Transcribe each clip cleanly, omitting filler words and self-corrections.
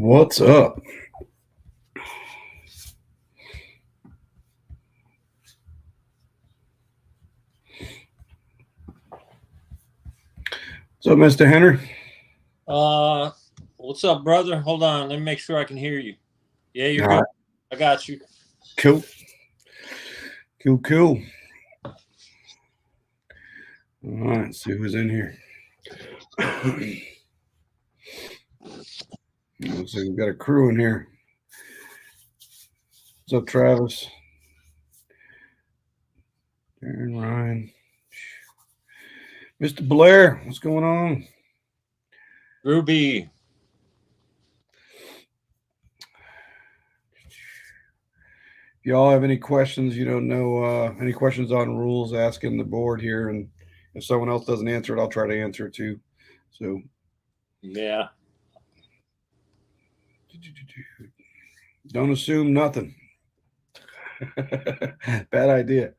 What's up? What's up, Mr. Henry? What's up, brother? Hold on, let me make sure I can hear you. Yeah, you're All good. right. I got you. Cool. Cool. All right, let's see who's in here. Let's see, we've got a crew in here. What's up, Travis? Aaron, Ryan. Mr. Blair, what's going on? Ruby. If y'all have any questions, you don't know any questions on rules, ask in the board here. And if someone else doesn't answer it, I'll try to answer it too. So, Yeah. don't assume nothing. Bad idea.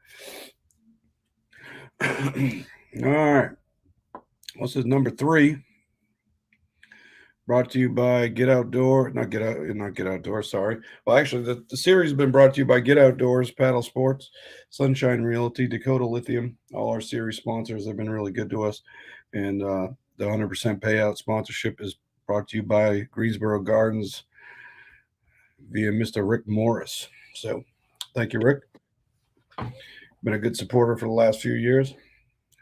All right. What's this, number 3? Brought to you by Get Outdoor, not Get Outdoor, sorry. Well, actually, the series has been brought to you by Get Outdoors, Paddle Sports, Sunshine Realty, Dakota Lithium. All our series sponsors have been really good to us. And the 100% payout sponsorship is brought to you by Greensboro Gardens via Mr. Rick Morris. So thank you, Rick. Been a good supporter for the last few years.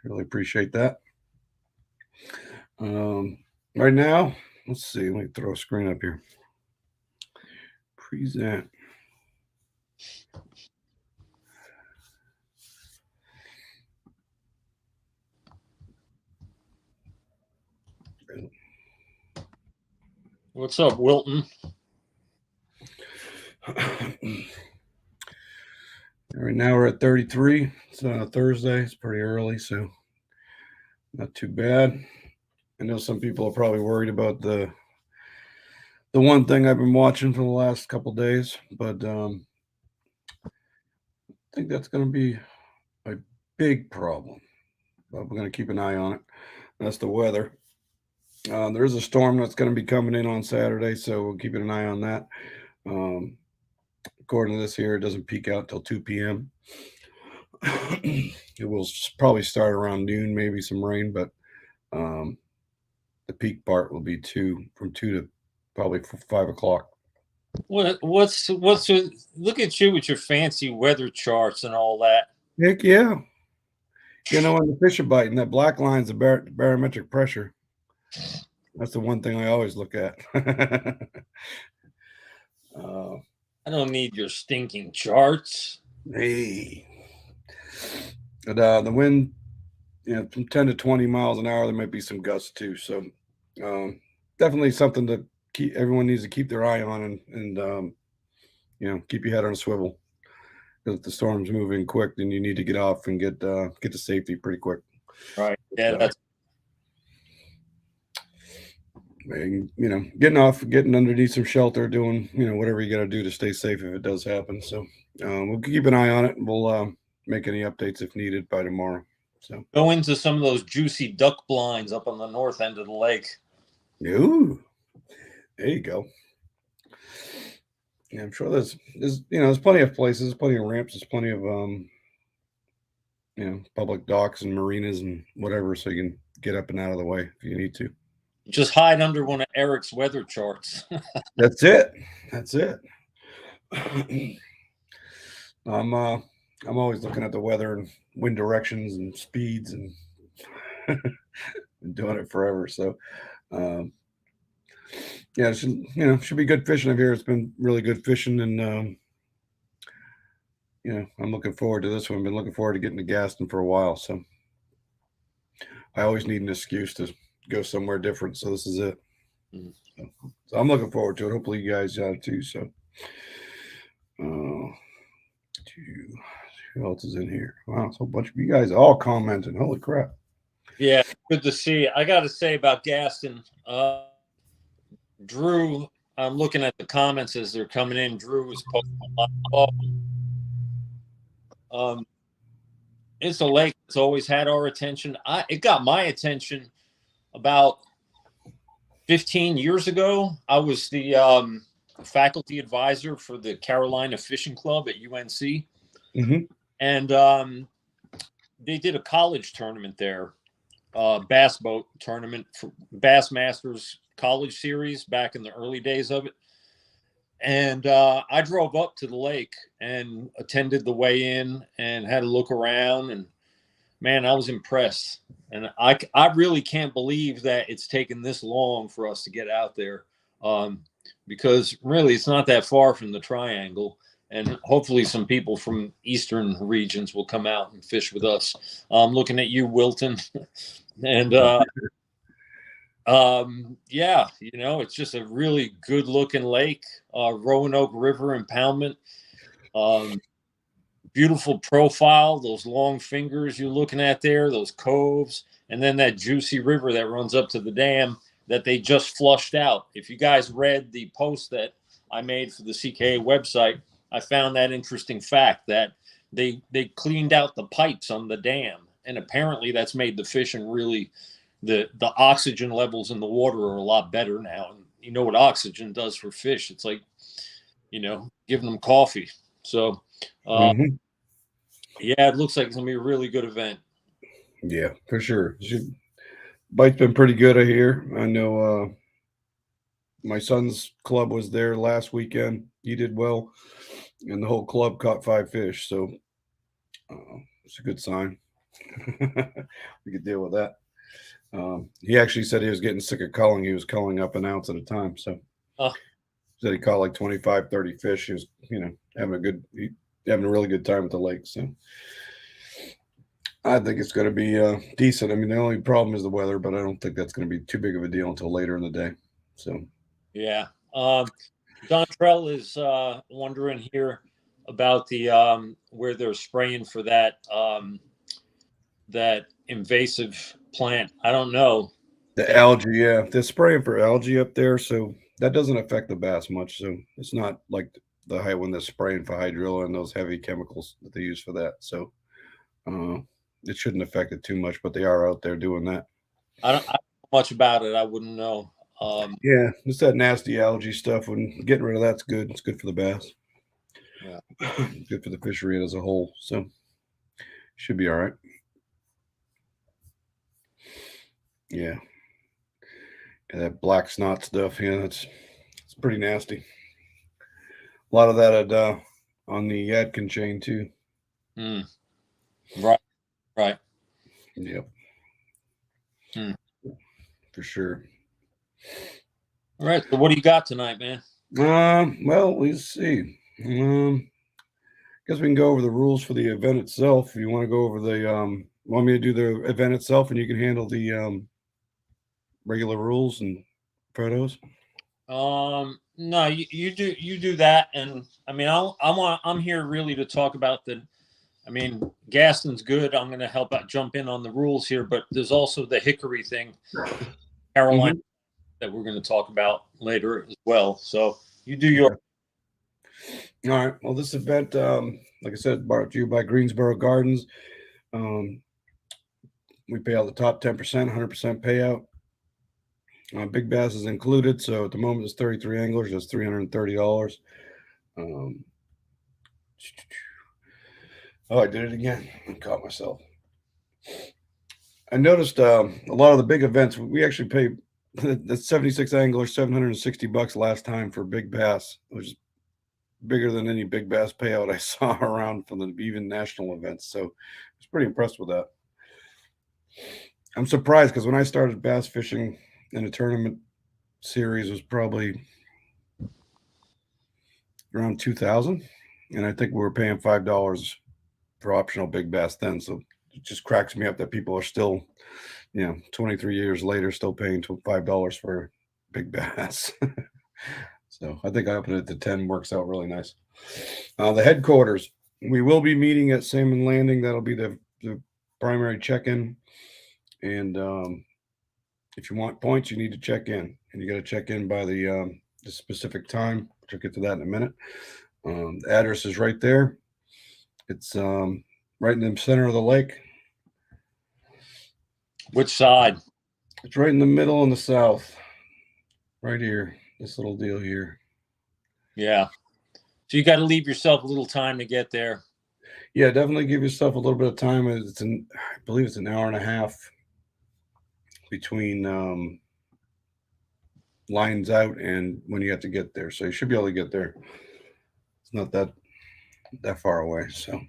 Really appreciate that. Right now, let's see. Let me throw a screen up here. Present. What's up, Wilton? Right now we're at 33. It's Thursday. It's pretty early, so not too bad. I know some people are probably worried about the one thing I've been watching for the last couple days, but I think that's going to be a big problem. But we're going to keep an eye on it. That's the weather. There is a storm that's going to be coming in on Saturday, so we're keeping an eye on that. According to this here, it doesn't peak out till 2 p.m. It will probably start around noon, maybe some rain, but the peak part will be from 2 to probably 5 o'clock. What's look at you with your fancy weather charts and all that. Heck yeah. When the fish are biting, that black line's the barometric pressure. That's the one thing I always look at. I don't need your stinking charts. Hey. But the wind, from 10 to 20 miles an hour, there might be some gusts too. So definitely something to everyone needs to keep their eye on and keep your head on a swivel. Because if the storm's moving quick, then you need to get off and get to safety pretty quick. Right. Yeah, that's getting off, getting underneath some shelter, doing whatever you got to do to stay safe if it does happen. So we'll keep an eye on it. And we'll make any updates if needed by tomorrow. So go into some of those juicy duck blinds up on the north end of the lake. Ooh, there you go. Yeah, I'm sure there's plenty of places, plenty of ramps, there's plenty of public docks and marinas and whatever, so you can get up and out of the way if you need to. Just hide under one of Eric's weather charts. That's it. I'm always looking at the weather and wind directions and speeds and been doing it forever. So it should be good fishing up here. It's been really good fishing, and I'm looking forward to this one. I've been looking forward to getting to Gaston for a while, so I always need an excuse to go somewhere different. So this is it. So I'm looking forward to it. Hopefully you guys are too. So who else is in here? Wow, it's a whole bunch of you guys all commenting. Holy crap. Yeah, good to see. I got to say about Gaston, Drew, I'm looking at the comments as they're coming in. Drew was posting a lot of it's a lake that's always had our attention. It got my attention about 15 years ago, I was the faculty advisor for the Carolina Fishing Club at UNC. Mm-hmm. And they did a college tournament there, bass boat tournament for Bass Masters College Series back in the early days of it. And I drove up to the lake and attended the weigh-in and had a look around. And man, I was impressed. And I really can't believe that it's taken this long for us to get out there, because really it's not that far from the Triangle. And hopefully some people from eastern regions will come out and fish with us. I'm looking at you, Wilton. And yeah, it's just a really good looking lake. Roanoke River impoundment. Beautiful profile, those long fingers you're looking at there, those coves, and then that juicy river that runs up to the dam that they just flushed out. If you guys read the post that I made for the CKA website, I found that interesting fact that they cleaned out the pipes on the dam, and apparently that's made the fishing really, the oxygen levels in the water are a lot better now. And you know what oxygen does for fish? It's like, giving them coffee. So Mm-hmm. yeah, it looks like it's gonna be a really good event. Yeah, for sure. Bite's been pretty good, I hear. I know my son's club was there last weekend. He did well, and the whole club caught 5 fish. So it's a good sign. We could deal with that. He actually said he was getting sick of culling. He was culling up an ounce at a time. So Uh, said he caught like 25, 30 fish. He was, having a really good time at the lake. So I think it's going to be decent. I mean, the only problem is the weather, but I don't think that's going to be too big of a deal until later in the day. So yeah. Dontrell is wondering here about the where they're spraying for that invasive plant. I don't know. the algae, yeah, they're spraying for algae up there, so that doesn't affect the bass much. So it's not like the high when they're spraying for hydrilla and those heavy chemicals that they use for that. So uh, it shouldn't affect it too much, but they are out there doing that. I don't know much about it. I wouldn't know. Yeah, it's that nasty algae stuff. When getting rid of that's good. It's good for the bass. Yeah. Good for the fishery as a whole. So should be all right. Yeah. Yeah, that black snot stuff. Yeah, it's pretty nasty. A lot of that on the Yadkin chain too. Mm, right. Right. Yep. Mm. For sure. All right. So what do you got tonight, man? Well, let's see. Guess we can go over the rules for the event itself. If you want to go over the want me to do the event itself, and you can handle the regular rules and photos. No, you do that, and I mean, I'm here really to talk about the. I mean, Gaston's good. I'm going to help out, jump in on the rules here, but there's also the hickory thing, Carolina, Mm-hmm. that we're going to talk about later as well. So you do your. Okay. All right. Well, this event, like I said, brought to you by Greensboro Gardens. Um, we pay out the top 10%, 100% payout. Big bass is included. So at the moment, it's 33 anglers. That's $330. Um, oh, I did it again. I caught myself. I noticed a lot of the big events. We actually paid the 76 anglers $760 last time for big bass, which is bigger than any big bass payout I saw around from the even national events. So I was pretty impressed with that. I'm surprised because when I started bass fishing in a tournament series was probably around 2000, and I think we were paying $5 for optional big bass then. So it just cracks me up that people are still, 23 years later, still paying $5 for big bass. So I think I opened it to 10 works out really nice. The headquarters, we will be meeting at Salmon Landing. That'll be the primary check-in. And if you want points, you need to check in, and you got to check in by the specific time, which I'll get to that in a minute. The address is right there. It's right in the center of the lake. Which side? It's right in the middle in the south. right here. This little deal here. Yeah. So you got to leave yourself a little time to get there. Yeah, definitely give yourself a little bit of time. I believe it's an hour and a half between lines out and when you have to get there. So you should be able to get there. It's not that far away. So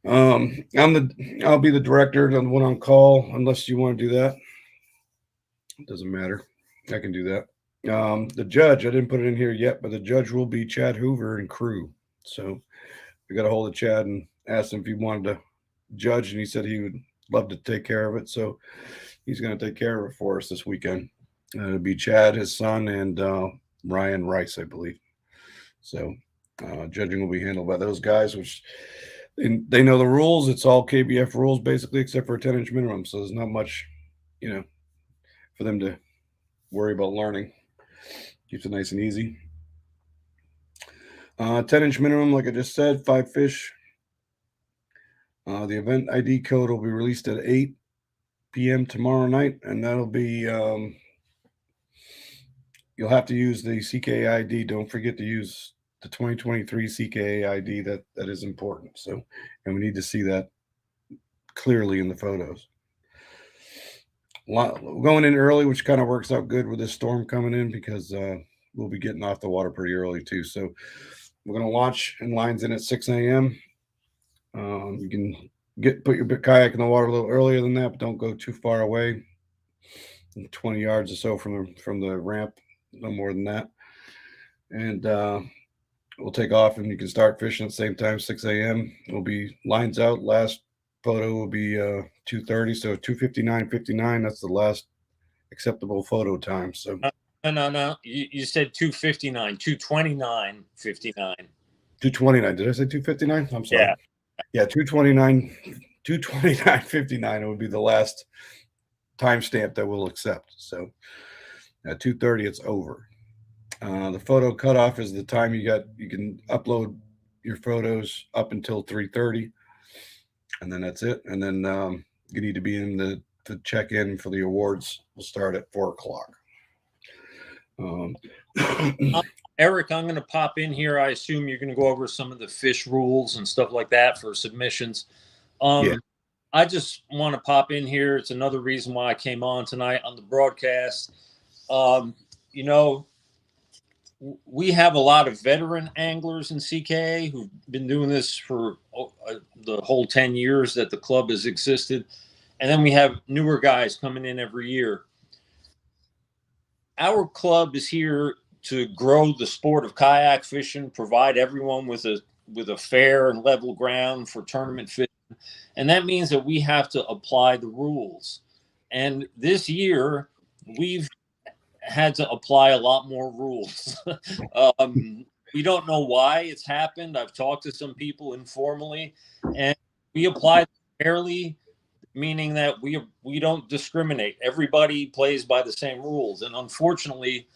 I'll be the director, the one on call, unless you want to do that. It doesn't matter. I can do that. The judge, I didn't put it in here yet, but the judge will be Chad Hoover and crew. So we got a hold of Chad and asked him if he wanted to judge, and he said he would love to take care of it. So he's going to take care of it for us this weekend. It'll be Chad, his son, and Ryan Rice, I believe. So judging will be handled by those guys, which they know the rules. It's all KBF rules basically, except for a 10-inch minimum. So there's not much, for them to worry about learning. Keeps it nice and easy. 10-inch minimum, like I just said, 5 fish. The event ID code will be released at 8 p.m. tomorrow night, and that'll be you'll have to use the CKA ID. Don't forget to use the 2023 CKA ID. That is important. So, and we need to see that clearly in the photos. Going in early, which kind of works out good with this storm coming in because we'll be getting off the water pretty early too. So we're going to launch and lines in at 6 a.m. You can put your kayak in the water a little earlier than that, but don't go too far away. 20 yards or so from the ramp, no more than that. And we'll take off, and you can start fishing at the same time, 6 a.m. We'll be lines out. Last photo will be 2:30, so 2:59:59. That's the last acceptable photo time. So no. You said 2:59, 2:29:59. 2:29. Did I say 2:59? I'm sorry. Yeah, 2:29:59. It would be the last timestamp that we'll accept. So at 2:30, it's over. The photo cutoff is the time you can upload your photos up until 3:30, and then that's it. And then you need to be in the check in for the awards. Will start at 4:00. Eric, I'm going to pop in here. I assume you're going to go over some of the fish rules and stuff like that for submissions. Yeah. I just want to pop in here. It's another reason why I came on tonight on the broadcast. We have a lot of veteran anglers in CKA who've been doing this for the whole 10 years that the club has existed. And then we have newer guys coming in every year. Our club is here to grow the sport of kayak fishing, provide everyone with a fair and level ground for tournament fishing. And that means that we have to apply the rules. And this year, we've had to apply a lot more rules. We don't know why it's happened. I've talked to some people informally, and we apply fairly, meaning that we don't discriminate. Everybody plays by the same rules. And unfortunately,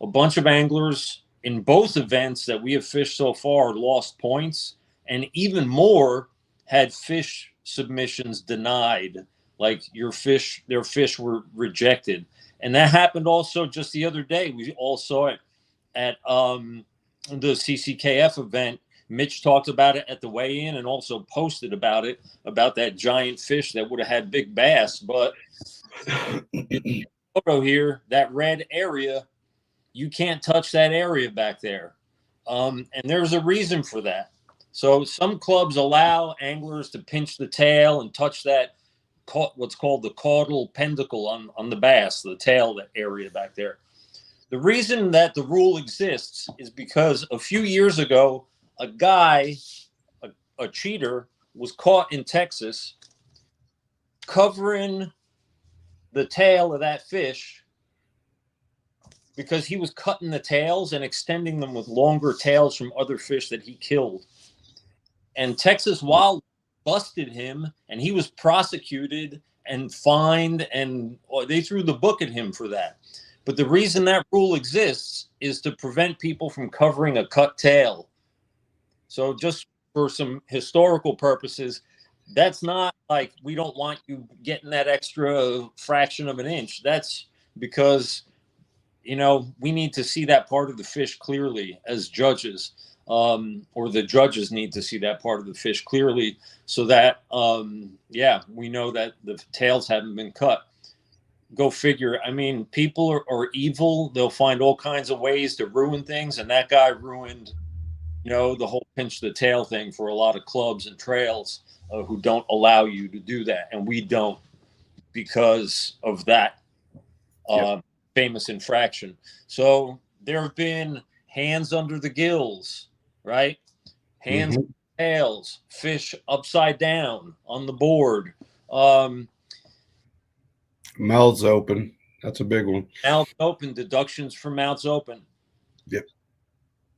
a bunch of anglers in both events that we have fished so far lost points, and even more had fish submissions denied, like their fish were rejected. And that happened also just the other day. We all saw it at the CCKF event. Mitch talked about it at the weigh-in and also posted about it, about that giant fish that would have had big bass. But photo here, that red area, you can't touch that area back there. And there's a reason for that. So some clubs allow anglers to pinch the tail and touch that, what's called the caudal pedicle on the bass, the tail, that area back there. The reason that the rule exists is because a few years ago, a guy, a cheater, was caught in Texas covering the tail of that fish because he was cutting the tails and extending them with longer tails from other fish that he killed. And Texas Wildlife busted him, and he was prosecuted and fined, and they threw the book at him for that. But the reason that rule exists is to prevent people from covering a cut tail. So just for some historical purposes, that's not like we don't want you getting that extra fraction of an inch. That's because we need to see that part of the fish clearly as judges, or the judges need to see that part of the fish clearly so that, we know that the tails haven't been cut. Go figure. I mean, people are evil. They'll find all kinds of ways to ruin things. And that guy ruined, the whole pinch the tail thing for a lot of clubs and trails who don't allow you to do that. And we don't because of that famous infraction. So there have been hands under the gills, right? Hands Mhm. tails, fish upside down on the board. Mouths open. That's a big one. Mouths open, deductions for mouths open. Yep.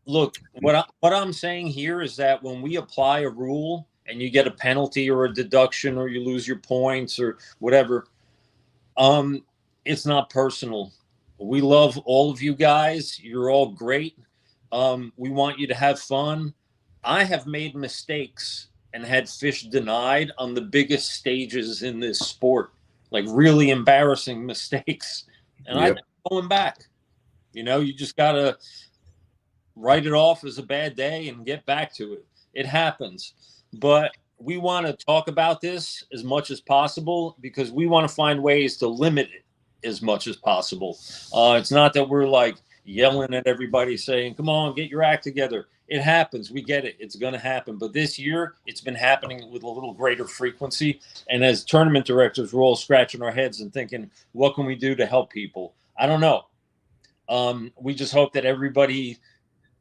Look, what I'm saying here is that when we apply a rule and you get a penalty or a deduction or you lose your points or whatever, it's not personal. We love all of you guys. You're all great. We want you to have fun. I have made mistakes and had fish denied on the biggest stages in this sport, like really embarrassing mistakes. And I Yep. keep going back. You just got to write it off as a bad day and get back to it. It happens. But we want to talk about this as much as possible because we want to find ways to limit it as much as possible. It's not that we're like yelling at everybody saying, come on, get your act together. It happens. We get it. It's going to happen. But this year, it's been happening with a little greater frequency. And as tournament directors, we're all scratching our heads and thinking, what can we do to help people? I don't know. We just hope that everybody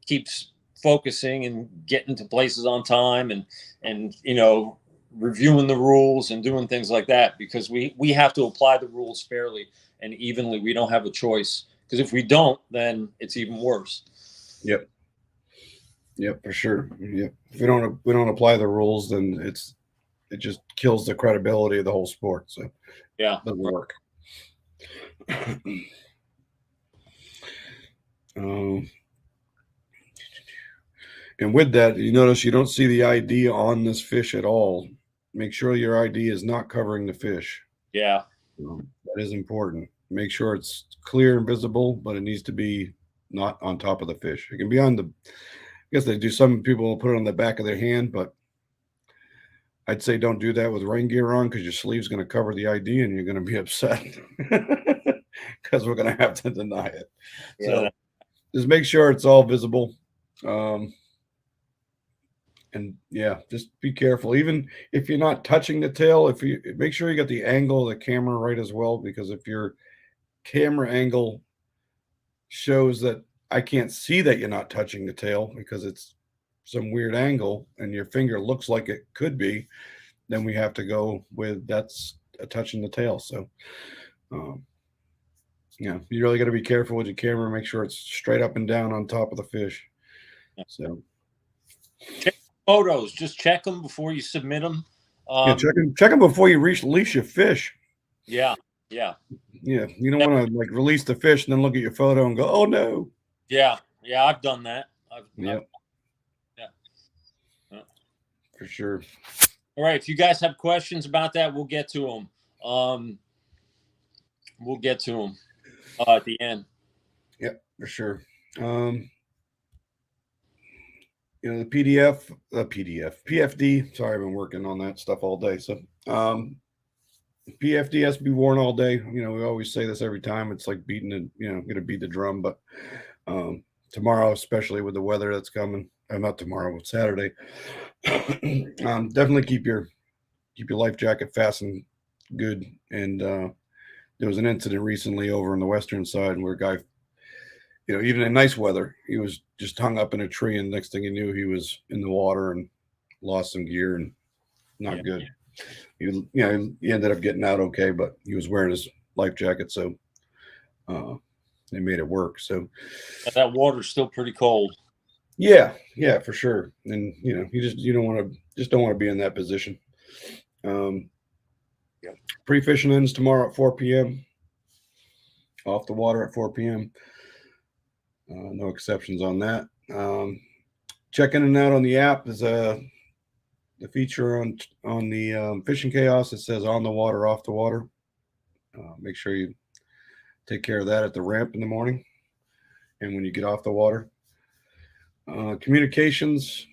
keeps focusing and getting to places on time and reviewing the rules and doing things like that because we have to apply the rules fairly and evenly. We don't have a choice because if we don't, then it's even worse. Yep. Yep, for sure. Yep. If we don't apply the rules, then it just kills the credibility of the whole sport. So Yeah, it doesn't work. Um, and with that, you notice you don't see the ID on this fish at all. Make sure your ID is not covering the fish. yeah, That is important. Make sure it's clear and visible, but it needs to be not on top of the fish. It can be on the, I guess they do, some people will put it on the back of their hand, but I'd say don't do that with rain gear on because your sleeve's going to cover the ID and you're going to be upset because we're going to have to deny it. yeah. So just make sure it's all visible. And yeah, just be careful. Even if you're not touching the tail, if you make sure you got the angle of the camera right as well, because if your camera angle shows that I can't see that you're not touching the tail because it's some weird angle and your finger looks like it could be, then we have to go with that's a touching the tail. So, you really got to be careful with your camera. Make sure it's straight up and down on top of the fish. So, check photos. Just check them before you submit them. check them before you release your fish. Yeah. Yeah, you don't want to like release the fish and then look at your photo and go, "Oh no." Yeah, I've done that. Yeah, yeah, for sure. All right, if you guys have questions about that, we'll get to them. At the end. Yep, for sure. The PFD. Sorry, I've been working on that stuff all day. So, PFD has to be worn all day. We always say this every time. It's like beating going to beat the drum. But tomorrow, especially with the weather that's coming, not tomorrow, but Saturday, definitely keep your life jacket fastened good. And there was an incident recently over on the western side where a guy, even in nice weather, he was just hung up in a tree, and next thing you knew, he was in the water and lost some gear and not good. He ended up getting out okay, but he was wearing his life jacket, so they made it work. So that water's still pretty cold. Yeah, for sure. And you don't want to be in that position. Pre-fishing ends tomorrow at 4 p.m. Off the water at 4 p.m. No exceptions on that. Check in and out on the app is the feature on the Fishing Chaos. It says on the water, off the water. Make sure you take care of that at the ramp in the morning. and when you get off the water. Communications.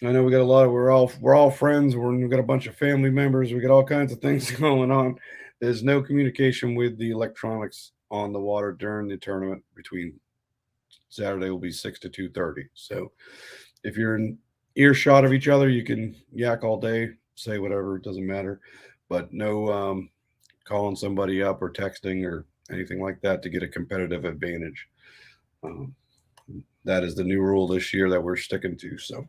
I know we got a lot of we're all friends. We've got a bunch of family members. We got all kinds of things going on. There's no communication with the electronics on the water during the tournament. Between Saturday will be 6 to 2:30. So if you're in earshot of each other, you can yak all day, say whatever, it doesn't matter. But no calling somebody up or texting or anything like that to get a competitive advantage. Um, that is the new rule this year that we're sticking to. So,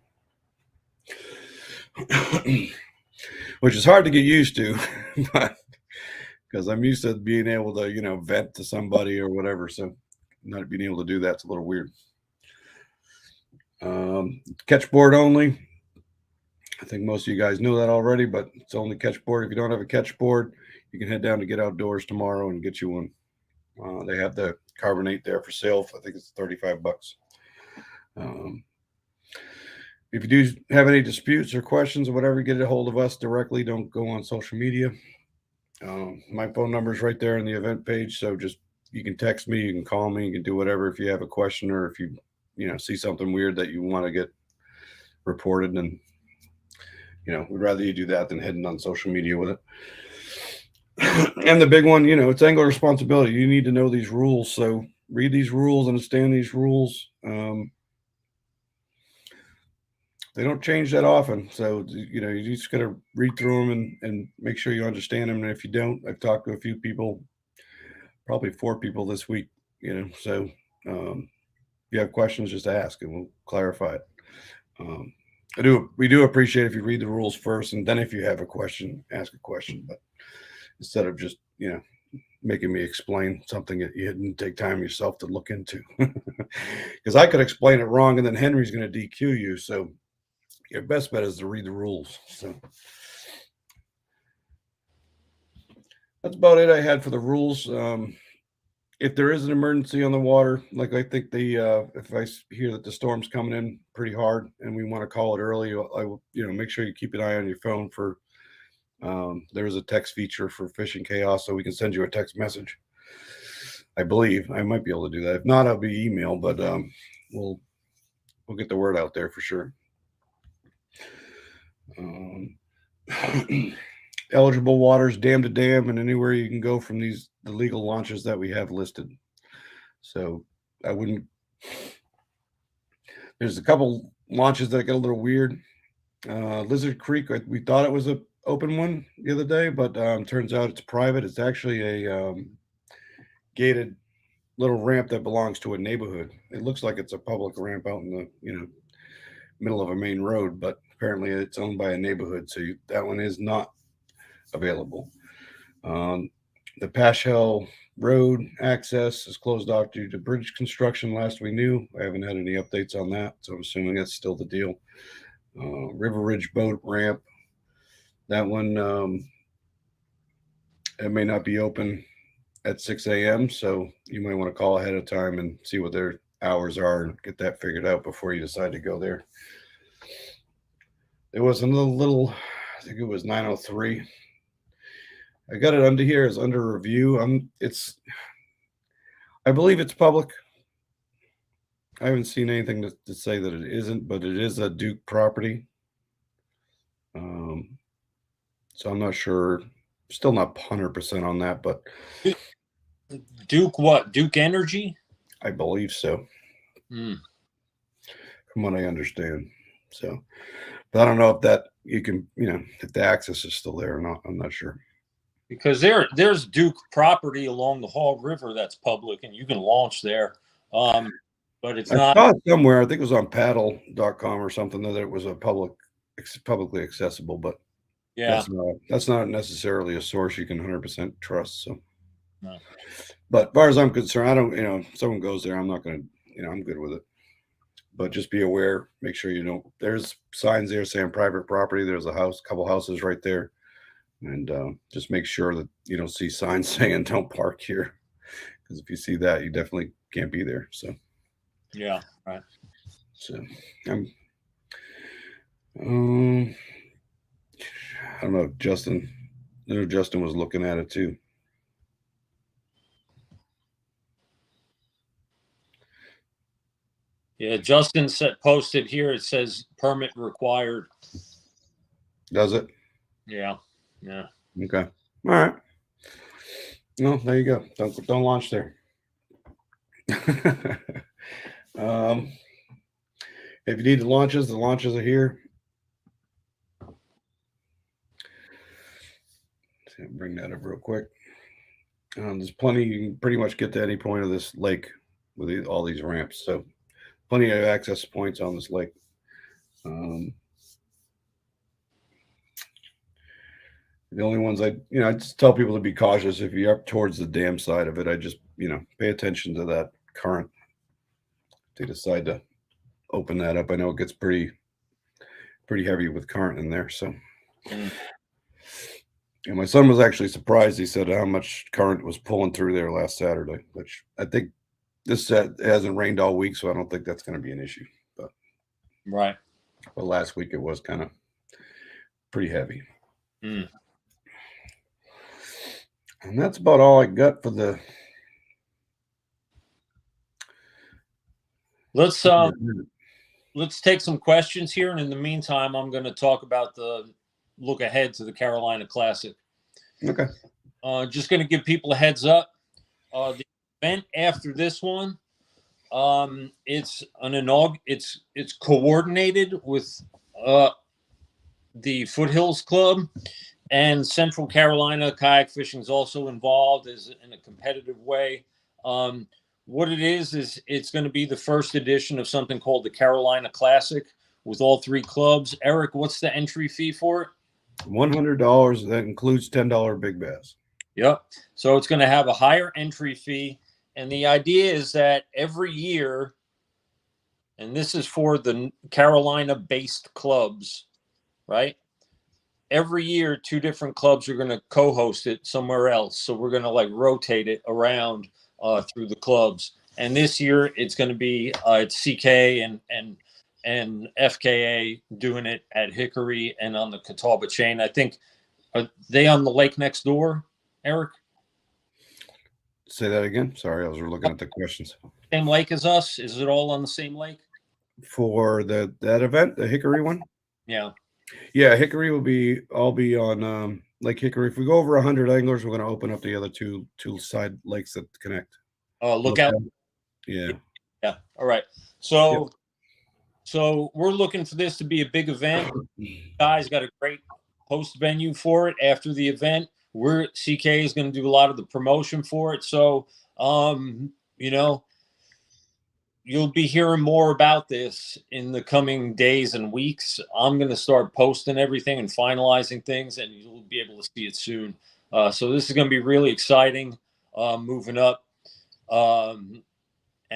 which is hard to get used to, but because I'm used to being able to, vent to somebody or whatever. So, not being able to do that's a little weird. Catchboard only. I think most of you guys know that already, but it's only catchboard. If you don't have a catchboard, you can head down to Get Outdoors tomorrow and get you one. They have the carbonate there for sale. I think it's $35. If you do have any disputes or questions or whatever, get a hold of us directly. Don't go on social media. My phone number is right there in the event page. So just, you can text me, you can call me, you can do whatever if you have a question or if you see something weird that you want to get reported. And, we'd rather you do that than heading on social media with it. And the big one, it's angler responsibility. You need to know these rules. So read these rules, understand these rules. They don't change that often. So, you just got to read through them and make sure you understand them. And if you don't, I've talked to a few people, probably 4 people this week, so if you have questions, just ask and we'll clarify it. We do appreciate if you read the rules first, and then if you have a question, ask a question, but instead of just, making me explain something that you didn't take time yourself to look into, because I could explain it wrong and then Henry's going to DQ you. So your best bet is to read the rules. So that's about it I had for the rules. If there is an emergency on the water, like I think if I hear that the storm's coming in pretty hard and we want to call it early, I will, make sure you keep an eye on your phone for, there's a text feature for Fishing Chaos, so we can send you a text message. I believe I might be able to do that. If not, I'll be email, but we'll get the word out there for sure. Eligible waters, dam to dam, and anywhere you can go from the legal launches that we have listed. So I wouldn't. There's a couple launches that get a little weird. Lizard Creek, we thought it was a open one the other day, but turns out it's private. It's actually a gated little ramp that belongs to a neighborhood. It looks like it's a public ramp out in the middle of a main road, but apparently it's owned by a neighborhood, so that one is not available. The Pashel Road access is closed off due to bridge construction last we knew. I haven't had any updates on that, so I'm assuming that's still the deal. River Ridge Boat Ramp, that one, it may not be open at 6 a.m., so you might want to call ahead of time and see what their hours are and get that figured out before you decide to go there. There was another little, I think it was 903. I got it under here as under review. I believe it's public. I haven't seen anything to say that it isn't, but it is a Duke property. So I'm not sure. Still not 100% on that, but Duke what? Duke Energy? I believe so. From what I understand. So, but I don't know if that you can, if the access is still there or not. I'm not sure. Because there's Duke property along the Hog River that's public, and you can launch there. But it's not. I saw it somewhere. I think it was on paddle.com or something that it was publicly accessible, but yeah, that's not necessarily a source you can 100% trust. So, no. But as far as I'm concerned, I don't, if someone goes there, I'm not going to, I'm good with it. But just be aware, make sure there's signs there saying private property. There's a couple houses right there. And just make sure that you don't see signs saying don't park here. Because if you see that, you definitely can't be there. So, yeah, right. So, I don't know, Justin. I know Justin was looking at it too. Yeah, Justin posted here. It says permit required. Does it? Yeah, yeah. Okay. All right. No, there you go. Don't launch there. um, if you need the launches are here. Bring that up real quick. There's plenty. You can pretty much get to any point of this lake with all these ramps. So plenty of access points on this lake. The only ones I just tell people to be cautious if you're up towards the dam side of it. I just, pay attention to that current. They decide to open that up. I know it gets pretty heavy with current in there. So, and my son was actually surprised. He said how much current was pulling through there last Saturday, which I think it hasn't rained all week, so I don't think that's going to be an issue. But right. But last week it was kind of pretty heavy. Mm. And that's about all I got for the. Let's take some questions here, and in the meantime, I'm going to talk about the look ahead to the Carolina Classic. Okay. Just going to give people a heads up. The event after this one, it's it's coordinated with the Foothills Club, and Central Carolina Kayak Fishing is also involved in a competitive way. What it is it's going to be the first edition of something called the Carolina Classic with all three clubs. Eric, what's the entry fee for it? $100. That includes $10 big bass. Yep. So it's going to have a higher entry fee. And the idea is that every year, and this is for the Carolina-based clubs, right? Every year, two different clubs are going to co-host it somewhere else. So we're going to rotate it around through the clubs. And this year, it's going to be it's CK and FKA doing it at Hickory and on the Catawba chain. I think, are they on the lake next door, Eric? Say that again. Sorry, I was looking at the questions. Same lake as us? Is it all on the same lake? For that event, the Hickory one? Yeah. Yeah, Hickory I'll be on Lake Hickory. If we go over 100 anglers, we're going to open up the other two side lakes that connect. Look out. Yeah. Yeah. All right. So we're looking for this to be a big event. Guys got a great host venue for it after the event. CK is going to do a lot of the promotion for it. So, you'll be hearing more about this in the coming days and weeks. I'm going to start posting everything and finalizing things, and you'll be able to see it soon. So this is going to be really exciting, moving up and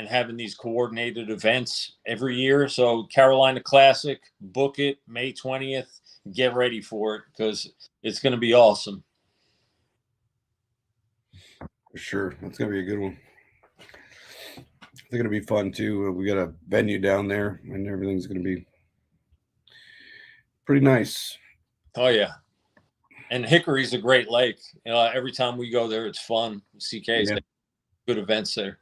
having these coordinated events every year. So Carolina Classic, book it May 20th. Get ready for it because it's going to be awesome. For sure. That's going to be a good one. They're going to be fun too. We got a venue down there, and everything's going to be pretty nice. Oh yeah, and Hickory's a great lake. Every time we go there, it's fun. CK's good events there.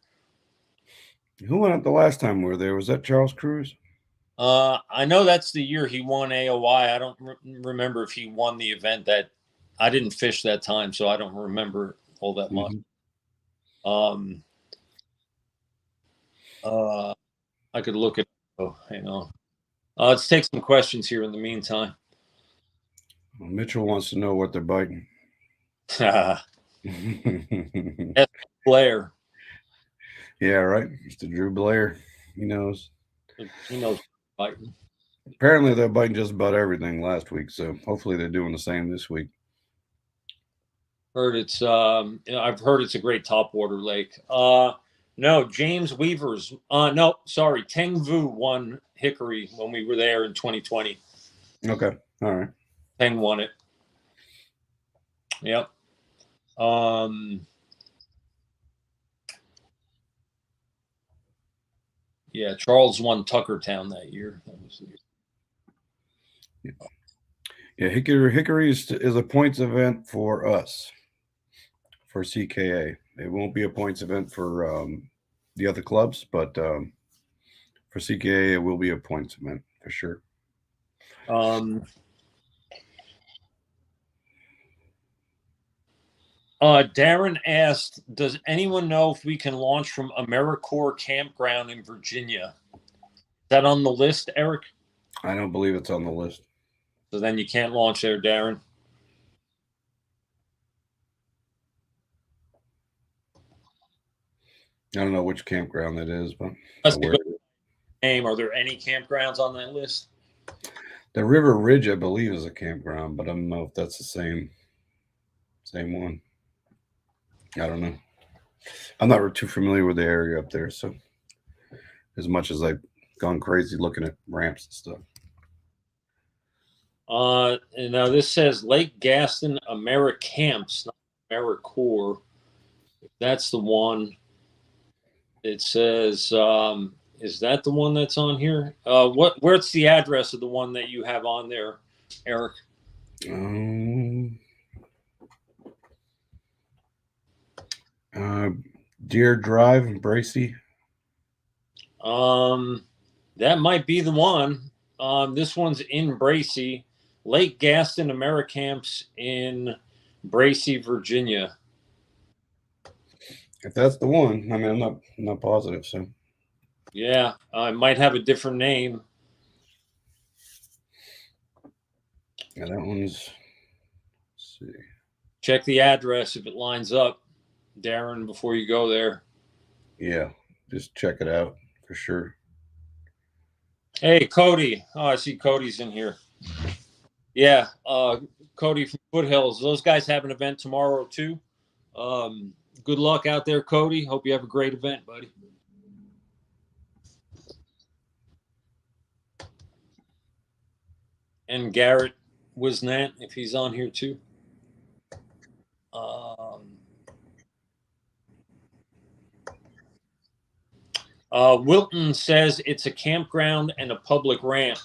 Who went up the last time we were there? Was that Charles Cruz? I know that's the year he won AOY. I don't remember if he won the event that I didn't fish that time, so I don't remember all that much. I could look at. Oh, hang on. Let's take some questions here in the meantime. Well, Mitchell wants to know what they're biting. Blair. Yeah, right. Mr. Drew Blair. He knows. He knows biting. Apparently, they're biting just about everything last week, so hopefully they're doing the same this week. Heard it's. I've heard it's a great topwater lake. No, James Weaver's. No, sorry, Teng Vu won Hickory when we were there in 2020. Okay, all right. Teng won it. Yep. Yeah, Charles won Tuckertown that year. That was the year. Yeah, Hickory is a points event for us, for CKA. It won't be a points event for the other clubs, but For CKA, it will be a points event for sure. Darren asked, does anyone know if we can launch from AmeriCorps Campground in Virginia? Is that on the list, Eric? I don't believe it's on the list. So then you can't launch there, Darren. I don't know which campground that is, but name. Are there any campgrounds on that list? The River Ridge, I believe, is a campground, but I don't know if that's the same one. I don't know. I'm not too familiar with the area up there, so as much as I've gone crazy looking at ramps and stuff. And now this says Lake Gaston AmeriCamps, not AmeriCorps. That's the one. It says, is that the one that's on here? Where's the address of the one that you have on there, Eric? Deer Drive in Bracy. That might be the one. This one's in Bracy, Lake Gaston AmeriCamps in Bracy, Virginia. If that's the one, I mean, I'm not positive. So yeah, it might have a different name. Yeah, that one's. Let's see. Check the address if it lines up, Darren, before you go there. Yeah, just check it out for sure. Hey, Cody. Oh, I see Cody's in here. Yeah, Cody from Foothills. Those guys have an event tomorrow too. Good luck out there, Cody. Hope you have a great event, buddy. And Garrett Wisnant, if he's on here too. Wilton says it's a campground and a public ramp.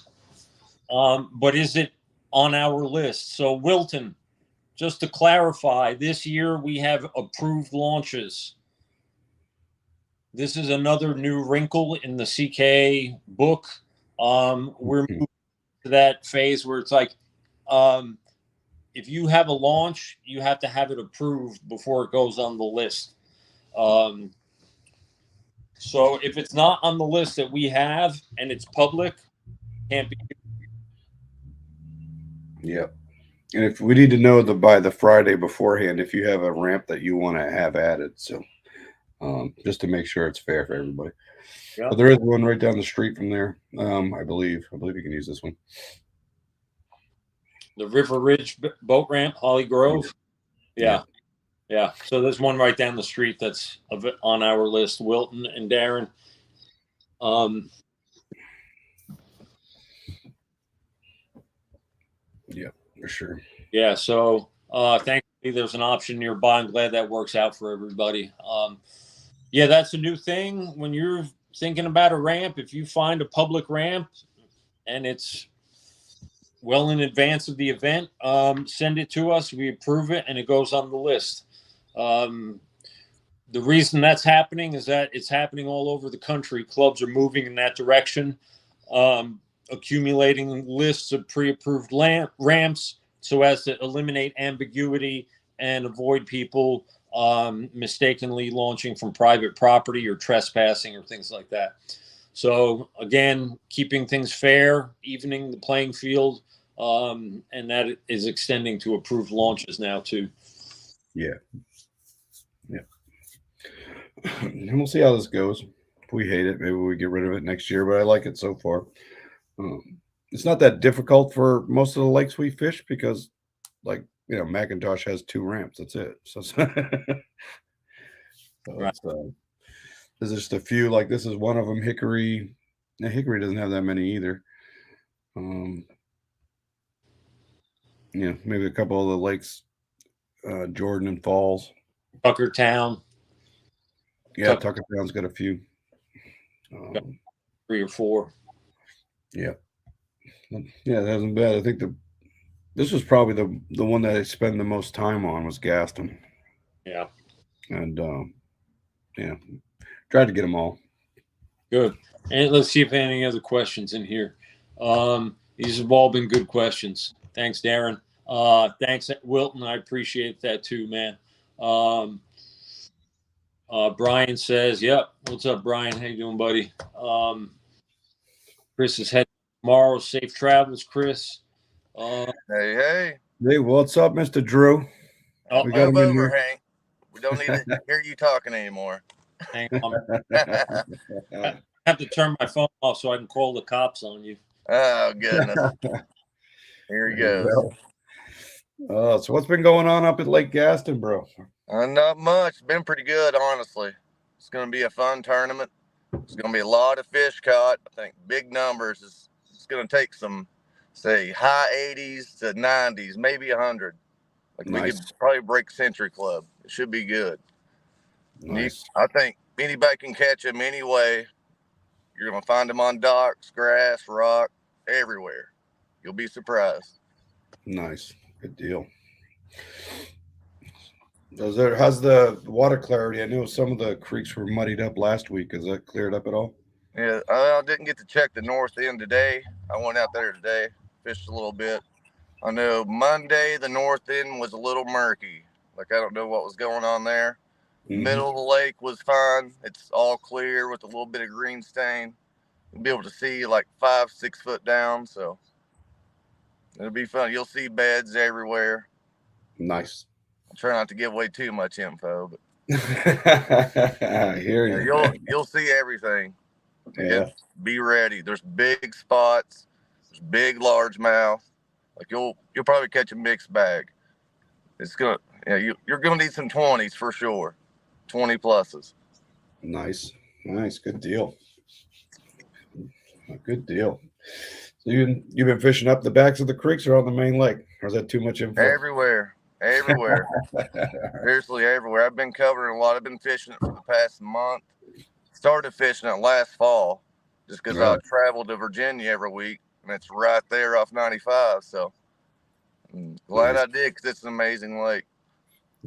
But is it on our list? So Wilton, just to clarify, this year we have approved launches. This is another new wrinkle in the CKA book. We're moving to that phase where it's like, if you have a launch, you have to have it approved before it goes on the list. So if it's not on the list that we have and it's public, can't be. Yep. And if we need to know by the Friday beforehand, if you have a ramp that you want to have added, so just to make sure it's fair for everybody. Yep. But there is one right down the street from there. I believe you can use this one. The River Ridge boat ramp, Holly Grove. Yeah. So there's one right down the street that's on our list. Wilton and Darren. Yeah, for sure. Yeah. So thankfully there's an option nearby. I'm glad that works out for everybody. Yeah, that's a new thing. When you're thinking about a ramp, if you find a public ramp and it's well in advance of the event, send it to us. We approve it and it goes on the list. The reason that's happening is that it's happening all over the country. Clubs are moving in that direction, accumulating lists of pre-approved ramps so as to eliminate ambiguity and avoid people mistakenly launching from private property or trespassing or things like that. So again, keeping things fair, evening the playing field, and that is extending to approved launches now too. Yeah. And we'll see how this goes. If we hate it, maybe we get rid of it next year, but I like it so far. It's not that difficult for most of the lakes we fish because, like, McIntosh has 2 ramps. That's it. So right. There's just a few. Like this is one of them. Hickory. Now, Hickory doesn't have that many either. Maybe a couple of the lakes, Jordan and Falls, Tuckertown. Yeah, Tuckertown's got a few. 3 or 4. Yeah, it hasn't bad. I think this was probably the one that I spend the most time on was Gaston. Yeah, and tried to get them all. Good. And let's see if any other questions in here. These have all been good questions. Thanks, Darren. Thanks, Wilton. I appreciate that too, man. Brian says, "Yep. What's up, Brian? How you doing, buddy?" Chris is heading tomorrow. Safe travels, Chris. Hey. Hey, what's up, Mr. Drew? We got Move him in over, here. Hank. We don't need to hear you talking anymore. Hang on. I have to turn my phone off so I can call the cops on you. Oh, goodness. Here he goes. So what's been going on up at Lake Gaston, bro? Not much. Been pretty good, honestly. It's going to be a fun tournament. There's going to be a lot of fish caught. I think big numbers. It's going to take some, say, high 80s to 90s, maybe 100. Like Nice. we could probably break Century Club. It should be good. Nice. I think anybody can catch them anyway. You're going to find them on docks, grass, rock, everywhere. You'll be surprised. Nice. Good deal. How's the water clarity? I know some of the creeks were muddied up last week. Is that cleared up at all? Yeah, I didn't get to check the north end today. I went out there today, fished a little bit. I know Monday the north end was a little murky. Like, I don't know what was going on there. Mm-hmm. Middle of the lake was fine. It's all clear with a little bit of green stain. You'll be able to see like 5-6 foot down, so it'll be fun. You'll see beds everywhere. Nice. I'll try not to give away too much info, but I hear you. You'll see everything. Yeah. Be ready. There's big spots. There's big largemouth. Like you'll probably catch a mixed bag. It's gonna you're gonna need some 20s for sure. 20 pluses. Nice. Good deal. Good deal. So you've been fishing up the backs of the creeks or on the main lake? Or is that too much info? Everywhere. Seriously, everywhere. I've been covering a lot. I've been fishing it for the past month. Started fishing it last fall just because I travel to Virginia every week, and it's right there off 95. So I'm glad I did, because it's an amazing lake.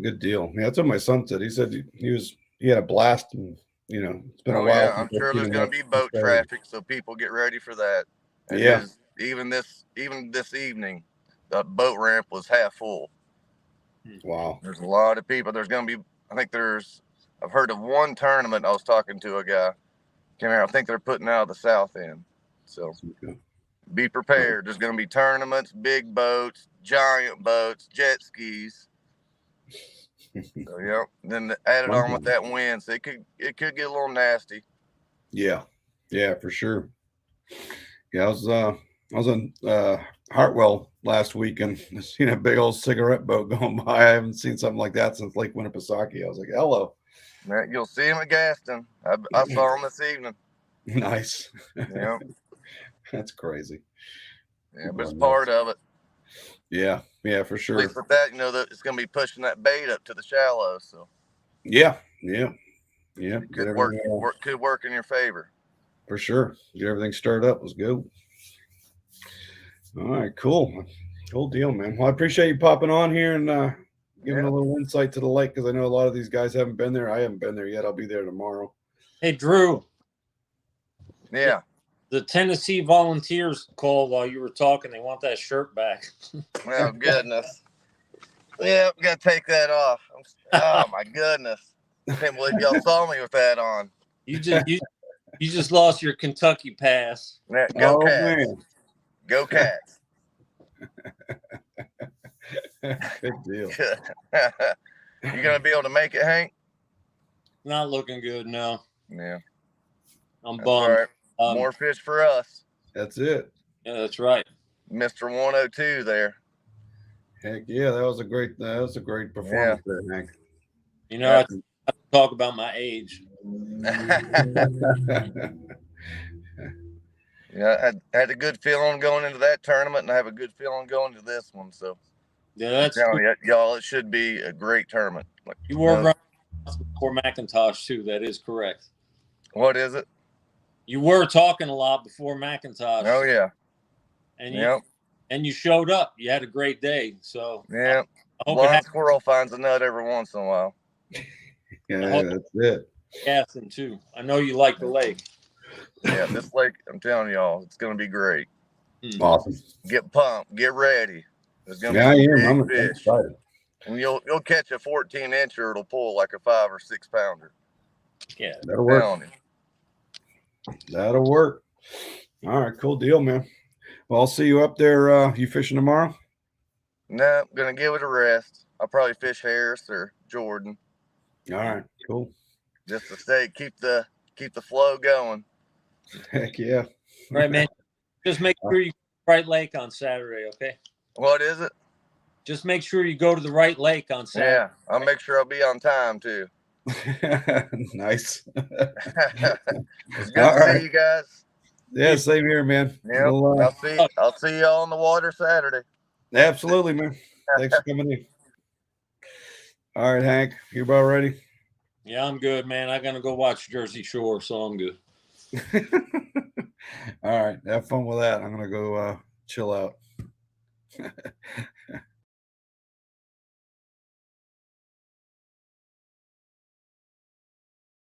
Good deal. Yeah, that's what my son said. He said he had a blast, and it's been a while. Yeah, I'm sure there's going to be boat traffic, so people get ready for that. And even this evening, the boat ramp was half full. Wow. There's a lot of people. There's going to be, I've heard of one tournament. I was talking to a guy came out. I think they're putting out of the south end. So be prepared. There's going to be tournaments, big boats, giant boats, jet skis. So then added on with that wind, so it could get a little nasty. Yeah, for sure. Yeah, I was on Hartwell last week and seen a big old cigarette boat going by. I haven't seen something like that since Lake Winnipesaukee. I was like, hello. You'll see him at Gaston. I saw him this evening. Nice. Yeah. That's crazy. Yeah, but it's part of it. Yeah, for sure. At least with that, that it's going to be pushing that bait up to the shallows. So. Yeah. It could work in your favor. For sure. Get everything started up. Let's go. All right, cool deal, man. Well, I appreciate you popping on here and giving a little insight to the lake, because I know a lot of these guys haven't been there. I haven't been there yet. I'll be there tomorrow. Hey, Drew. Yeah. The Tennessee Volunteers called while you were talking. They want that shirt back. Oh, goodness. Yeah, we got to take that off. Oh, my goodness. I can't believe y'all saw me with that on. You just lost your Kentucky pass. Yeah, go Cats. Man. Go Cats. Good deal. You going to be able to make it, Hank? Not looking good, no. Yeah. I'm bummed. Right. More fish for us. That's it. Yeah, that's right. Mr. 102 there. Heck yeah, that was a great performance there, Hank. I talk about my age. Yeah, I had a good feeling going into that tournament, and I have a good feeling going to this one. So, yeah, that's telling y'all, it should be a great tournament. You were running before McIntosh too. That is correct. What is it? You were talking a lot before McIntosh. Oh yeah. And you showed up. You had a great day. So yeah. Blind squirrel finds a nut every once in a while. Yeah, that's it. Gaston too. I know you like the lake. Yeah, this lake, I'm telling y'all, it's gonna be great. Awesome. Get pumped, get ready. There's gonna Yeah, I be am. some I'm big fish. excited. And you'll catch a 14-incher, it'll pull like a 5 or 6 pounder. Yeah. That'll work. Telling you. That'll work. All right, cool deal, man. Well, I'll see you up there. You fishing tomorrow? No, I'm gonna give it a rest. I'll probably fish Harris or Jordan. All right, cool. Just to stay, keep the flow going. Heck yeah. All right, man. Just make sure you go to the right lake on Saturday, okay? What is it? Just make sure you go to the right lake on Saturday. Yeah, I'll make sure I'll be on time too. Nice. It's good to see you guys. Yeah, same here, man. Yeah, We'll, I'll see y'all on the water Saturday. absolutely, man. Thanks for coming in. All right, Hank, you about ready? Yeah, I'm good, man. I'm gonna go watch Jersey Shore, so I'm good. All right, have fun with that. I'm gonna go chill out.